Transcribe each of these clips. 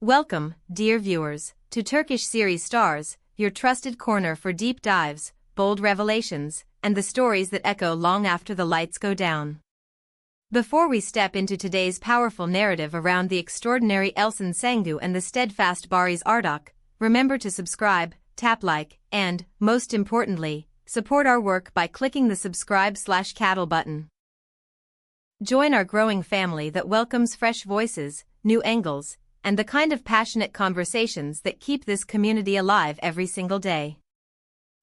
Welcome, dear viewers, to Turkish series Stars, your trusted corner for deep dives, bold revelations, and the stories that echo long after the lights go down. Before we step into today's powerful narrative around the extraordinary Elçin Sengu and the steadfast Barış Arduç, remember to subscribe, tap like, and, most importantly, support our work by clicking the subscribe/cattle button. Join our growing family that welcomes fresh voices, new angles, and the kind of passionate conversations that keep this community alive every single day.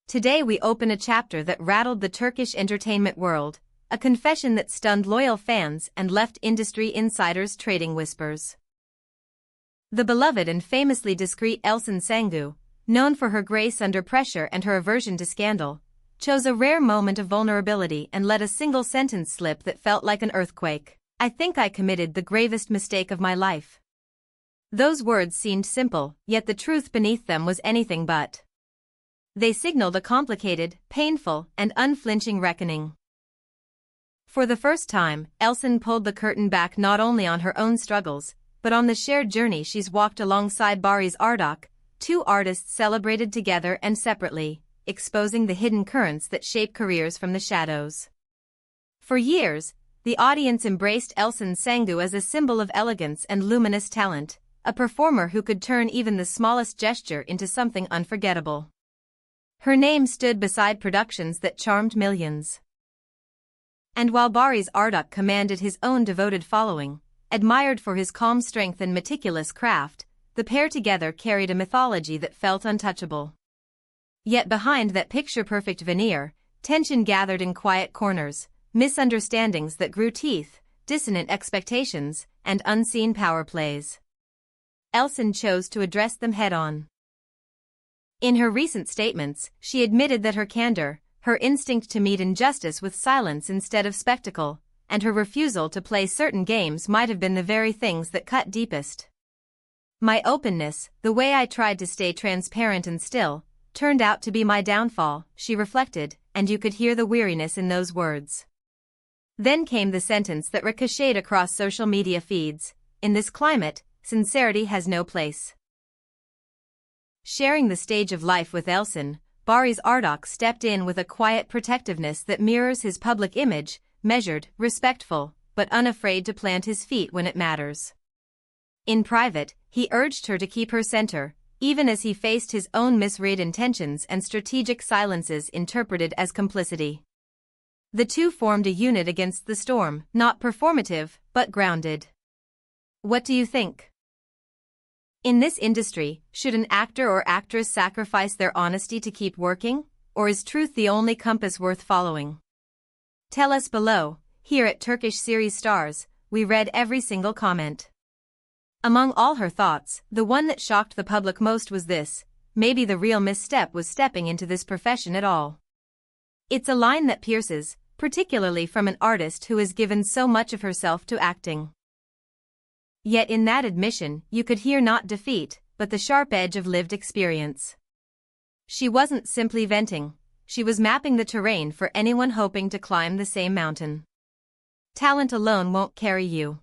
Today we open a chapter that rattled the Turkish entertainment world, a confession that stunned loyal fans and left industry insiders trading whispers. The beloved and famously discreet Elçin Sengu, known for her grace under pressure and her aversion to scandal, chose a rare moment of vulnerability and let a single sentence slip that felt like an earthquake. "I think I committed the gravest mistake of my life." Those words seemed simple, yet the truth beneath them was anything but. They signaled a complicated, painful, and unflinching reckoning. For the first time, Elçin pulled the curtain back not only on her own struggles, but on the shared journey she's walked alongside Barış Arduç, two artists celebrated together and separately, exposing the hidden currents that shape careers from the shadows. For years, the audience embraced Elçin Sengu as a symbol of elegance and luminous talent, a performer who could turn even the smallest gesture into something unforgettable. Her name stood beside productions that charmed millions. And while Barış Arduç commanded his own devoted following, admired for his calm strength and meticulous craft, the pair together carried a mythology that felt untouchable. Yet behind that picture-perfect veneer, tension gathered in quiet corners, misunderstandings that grew teeth, dissonant expectations, and unseen power plays. Elçin chose to address them head-on. In her recent statements, she admitted that her candor, her instinct to meet injustice with silence instead of spectacle, and her refusal to play certain games might have been the very things that cut deepest. "My openness, the way I tried to stay transparent and still, turned out to be my downfall," she reflected, and you could hear the weariness in those words. Then came the sentence that ricocheted across social media feeds: "In this climate, sincerity has no place." Sharing the stage of life with Elçin, Barış Arduç stepped in with a quiet protectiveness that mirrors his public image, measured, respectful, but unafraid to plant his feet when it matters. In private, he urged her to keep her center, even as he faced his own misread intentions and strategic silences interpreted as complicity. The two formed a unit against the storm, not performative, but grounded. What do you think? In this industry, should an actor or actress sacrifice their honesty to keep working, or is truth the only compass worth following? Tell us below. Here at Turkish series Stars, we read every single comment. Among all her thoughts, the one that shocked the public most was this: maybe the real misstep was stepping into this profession at all. It's a line that pierces, particularly from an artist who has given so much of herself to acting. Yet in that admission, you could hear not defeat, but the sharp edge of lived experience. She wasn't simply venting, she was mapping the terrain for anyone hoping to climb the same mountain. Talent alone won't carry you.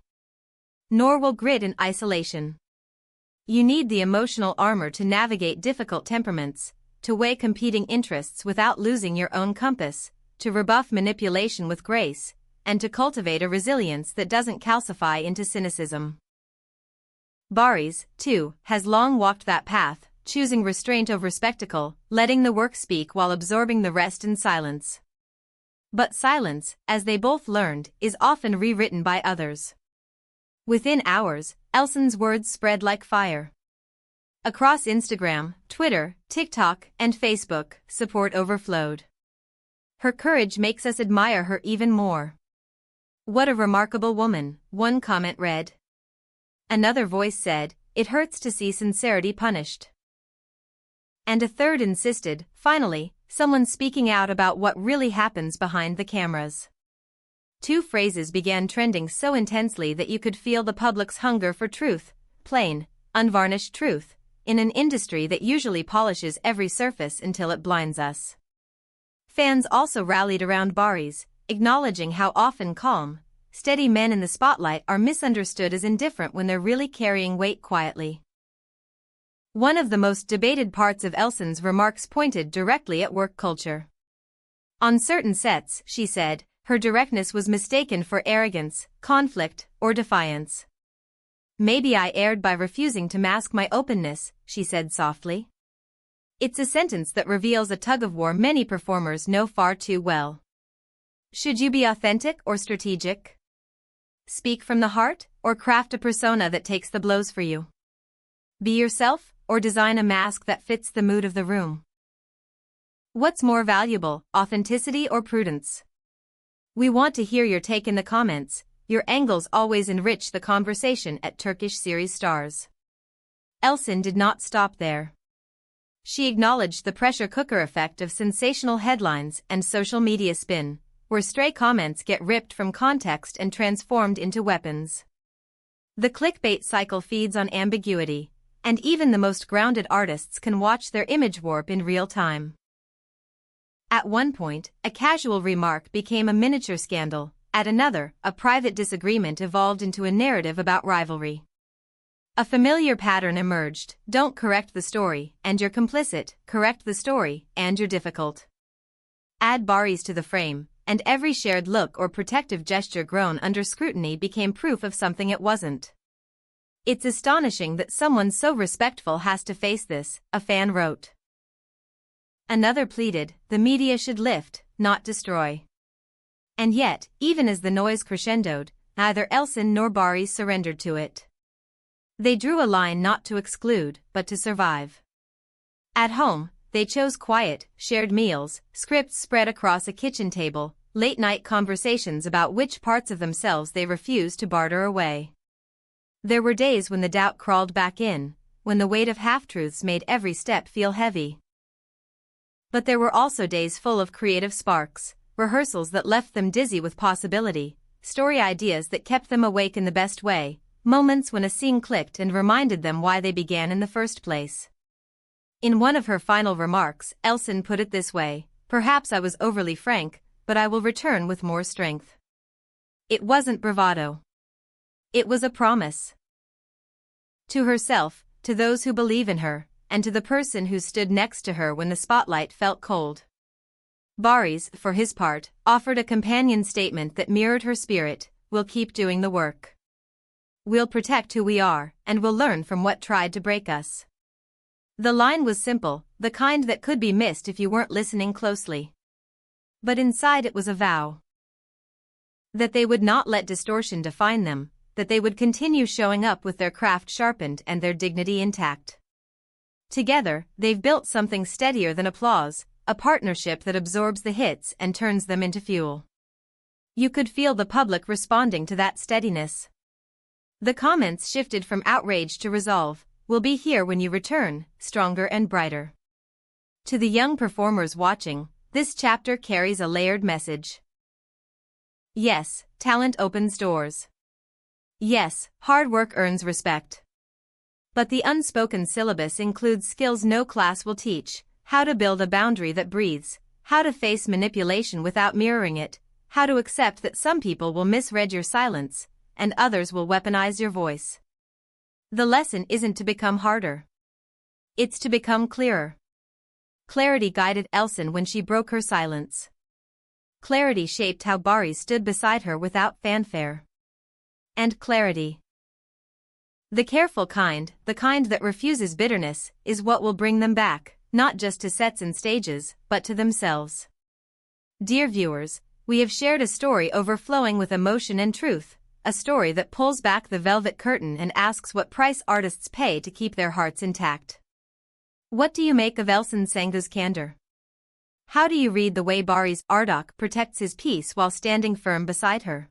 Nor will grit in isolation. You need the emotional armor to navigate difficult temperaments, to weigh competing interests without losing your own compass, to rebuff manipulation with grace, and to cultivate a resilience that doesn't calcify into cynicism. Barış, too, has long walked that path, choosing restraint over spectacle, letting the work speak while absorbing the rest in silence. But silence, as they both learned, is often rewritten by others. Within hours, Elçin's words spread like fire. Across Instagram, Twitter, TikTok, and Facebook, support overflowed. Her courage makes us admire her even more. "What a remarkable woman," one comment read. Another voice said, "It hurts to see sincerity punished." And a third insisted, finally, someone speaking out about what really happens behind the cameras. Two phrases began trending so intensely that you could feel the public's hunger for truth, plain, unvarnished truth, in an industry that usually polishes every surface until it blinds us. Fans also rallied around Barış, acknowledging how often calm, steady men in the spotlight are misunderstood as indifferent when they're really carrying weight quietly. One of the most debated parts of Elçin's remarks pointed directly at work culture. On certain sets, she said, her directness was mistaken for arrogance, conflict, or defiance. Maybe I erred by refusing to mask my openness, she said softly. It's a sentence that reveals a tug-of-war many performers know far too well. Should you be authentic or strategic? Speak from the heart, or craft a persona that takes the blows for you? Be yourself, or design a mask that fits the mood of the room? What's more valuable, authenticity or prudence? We want to hear your take in the comments. Your angles always enrich the conversation at Turkish series stars. Elçin did not stop there. She acknowledged the pressure cooker effect of sensational headlines and social media spin, where stray comments get ripped from context and transformed into weapons. The clickbait cycle feeds on ambiguity, and even the most grounded artists can watch their image warp in real time. At one point, a casual remark became a miniature scandal. At another, a private disagreement evolved into a narrative about rivalry. A familiar pattern emerged: don't correct the story, and you're complicit; correct the story, and you're difficult. Add Barış to the frame, and every shared look or protective gesture grown under scrutiny became proof of something it wasn't. It's astonishing that someone so respectful has to face this, a fan wrote. Another pleaded, the media should lift, not destroy. And yet, even as the noise crescendoed, neither Elçin nor Barış surrendered to it. They drew a line not to exclude, but to survive. At home, they chose quiet, shared meals, scripts spread across a kitchen table, late-night conversations about which parts of themselves they refused to barter away. There were days when the doubt crawled back in, when the weight of half-truths made every step feel heavy. But there were also days full of creative sparks, rehearsals that left them dizzy with possibility, story ideas that kept them awake in the best way, moments when a scene clicked and reminded them why they began in the first place. In one of her final remarks, Elçin put it this way: perhaps I was overly frank, but I will return with more strength. It wasn't bravado. It was a promise. To herself, to those who believe in her, and to the person who stood next to her when the spotlight felt cold. Barış, for his part, offered a companion statement that mirrored her spirit: we'll keep doing the work. We'll protect who we are, and we'll learn from what tried to break us. The line was simple, the kind that could be missed if you weren't listening closely. But inside it was a vow. That they would not let distortion define them, that they would continue showing up with their craft sharpened and their dignity intact. Together, they've built something steadier than applause, a partnership that absorbs the hits and turns them into fuel. You could feel the public responding to that steadiness. The comments shifted from outrage to resolve: we'll be here when you return, stronger and brighter. To the young performers watching, this chapter carries a layered message. Yes, talent opens doors. Yes, hard work earns respect. But the unspoken syllabus includes skills no class will teach: how to build a boundary that breathes, how to face manipulation without mirroring it, how to accept that some people will misread your silence, and others will weaponize your voice. The lesson isn't to become harder. It's to become clearer. Clarity guided Elçin when she broke her silence. Clarity shaped how Barış stood beside her without fanfare. And clarity, the careful kind, the kind that refuses bitterness, is what will bring them back, not just to sets and stages, but to themselves. Dear viewers, we have shared a story overflowing with emotion and truth, a story that pulls back the velvet curtain and asks what price artists pay to keep their hearts intact. What do you make of Elçin Sangu's candor? How do you read the way Barış Arduç protects his peace while standing firm beside her?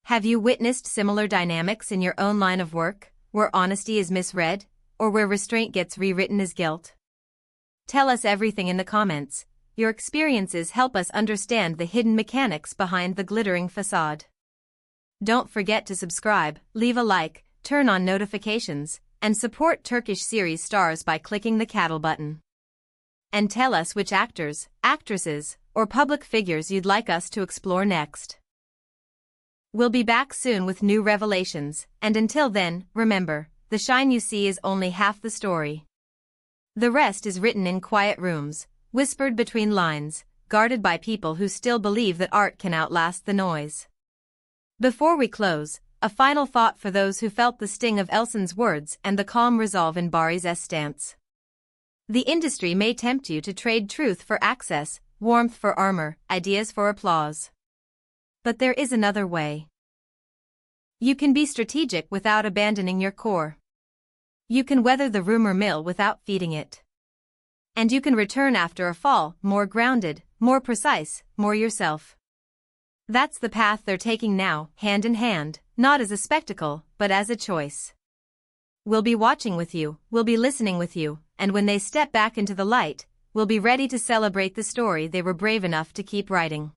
Have you witnessed similar dynamics in your own line of work, where honesty is misread, or where restraint gets rewritten as guilt? Tell us everything in the comments. Your experiences help us understand the hidden mechanics behind the glittering facade. Don't forget to subscribe, leave a like, turn on notifications, and support Turkish series stars by clicking the cattle button. And tell us which actors, actresses, or public figures you'd like us to explore next. We'll be back soon with new revelations, and until then, remember, the shine you see is only half the story. The rest is written in quiet rooms, whispered between lines, guarded by people who still believe that art can outlast the noise. Before we close, a final thought for those who felt the sting of Elçin's words and the calm resolve in Barış's stance. The industry may tempt you to trade truth for access, warmth for armor, ideas for applause. But there is another way. You can be strategic without abandoning your core. You can weather the rumor mill without feeding it. And you can return after a fall, more grounded, more precise, more yourself. That's the path they're taking now, hand in hand, not as a spectacle, but as a choice. We'll be watching with you, we'll be listening with you, and when they step back into the light, we'll be ready to celebrate the story they were brave enough to keep writing.